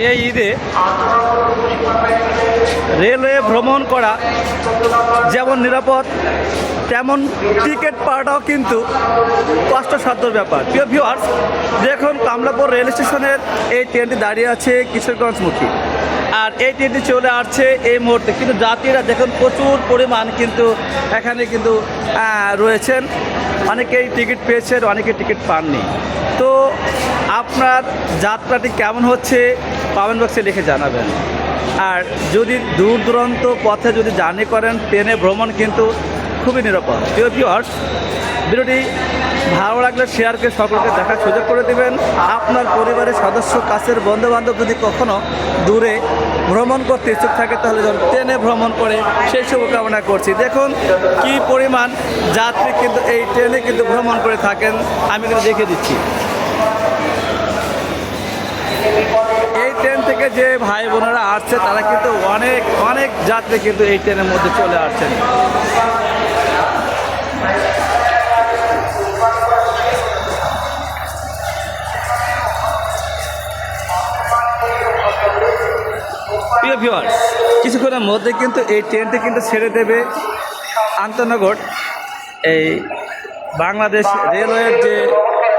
এই ঈদে রেলওয়ে ভ্রমণ করা যেমন নিরাপদ, তেমন টিকিট পাওয়াটাও কিন্তু কষ্টসাধ্যর ব্যাপার। প্রিয় ভিউয়ার্স, দেখুন কমলাপুর রেল স্টেশনের এই ট্রেনটি দাঁড়িয়ে আছে কিশোরগঞ্জমুখী, আর এই ট্রেনটি চলে আসছে এই মুহূর্তে। কিন্তু যাত্রীরা দেখুন প্রচুর পরিমাণ কিন্তু এখানে কিন্তু রয়েছেন। অনেকেই টিকিট পেয়েছেন, অনেকে টিকিট পাননি। তো আপনার যাত্রাটি কেমন হচ্ছে কমেন্ট বক্সে লিখে জানাবেন। আর যদি দূর দূরান্ত পথে যদি জার্নি করেন, ট্রেনে ভ্রমণ কিন্তু খুবই নিরাপদ। প্রিয় ভিউয়ার্স, ভিডিওটি ভালো লাগলে শেয়ার করে সকলকে দেখার সুযোগ করে দেবেন। আপনার পরিবারের সদস্য, কাছের বন্ধুবান্ধব যদি কখনও দূরে ভ্রমণ করতে ইচ্ছুক থাকে তাহলে যেন ট্রেনে ভ্রমণ করে সেই শুভকামনা করছি। দেখুন কি পরিমাণ যাত্রী কিন্তু এই ট্রেনে কিন্তু ভ্রমণ করে থাকেন, আমি কিন্তু দেখে দিচ্ছি। এই ট্রেন থেকে যে ভাই বোনেরা আসছে তারা কিন্তু অনেক অনেক যাত্রী কিন্তু এই ট্রেনের মধ্যে চলে আসছেন। প্রিয় ভিউয়ার্স, কিছুক্ষণের মধ্যে কিন্তু এই ট্রেনটি কিন্তু ছেড়ে দেবে আন্তনগর। এই বাংলাদেশ রেলওয়ের যে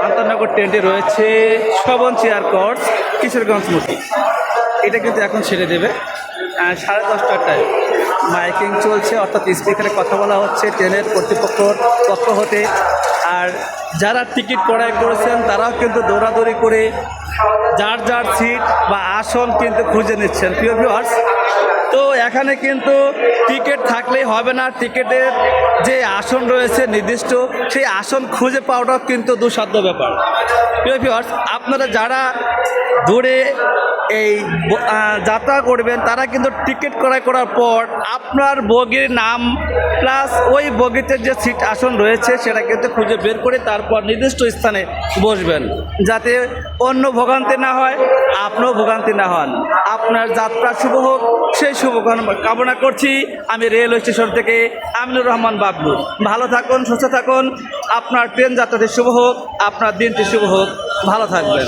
আন্তনগর ট্রেনটি রয়েছে শোভন চেয়ার কোর্স কিশোরগঞ্জমুখী, এটা কিন্তু এখন ছেড়ে দেবে 10:30টায়। মাইকিং চলছে, অর্থাৎ স্পিকারে কথা বলা হচ্ছে ট্রেনের কর্তৃপক্ষর পক্ষ হতে। আর যারা টিকিট ক্রয় করেছেন তারাও কিন্তু দৌড়াদৌড়ি করে যার যার সিট বা আসন কিন্তু খুঁজে নিচ্ছেন। প্রিয় ভিউয়ার্স, তো এখানে কিন্তু টিকিট থাকলেই হবে না, টিকিটের যে আসন রয়েছে নির্দিষ্ট, সেই আসন খুঁজে পাওয়াটাও কিন্তু দুঃসাধ্য ব্যাপার। প্রিয় ভিউয়ার্স, আপনারা যারা দূরে এই যাত্রা করবেন তারা কিন্তু টিকিট ক্রয় করার পর আপনার বগির নাম প্লাস ওই বগিতে যে সিট আসন রয়েছে সেটা কিন্তু খুঁজে বের করে তারপর নির্দিষ্ট স্থানে বসবেন, যাতে অন্য ভোগান্তি না হয়, আপনিও ভোগান্তি না হন। আপনার যাত্রা শুভ হোক সেই শুভ কামনা করছি আমি রেলওয়ে স্টেশন থেকে আমিনুর রহমান বাবলু। ভালো থাকুন, সুস্থ থাকুন, আপনার ট্রেন যাত্রাটি শুভ হোক, আপনার দিনটি শুভ হোক, ভালো থাকবেন।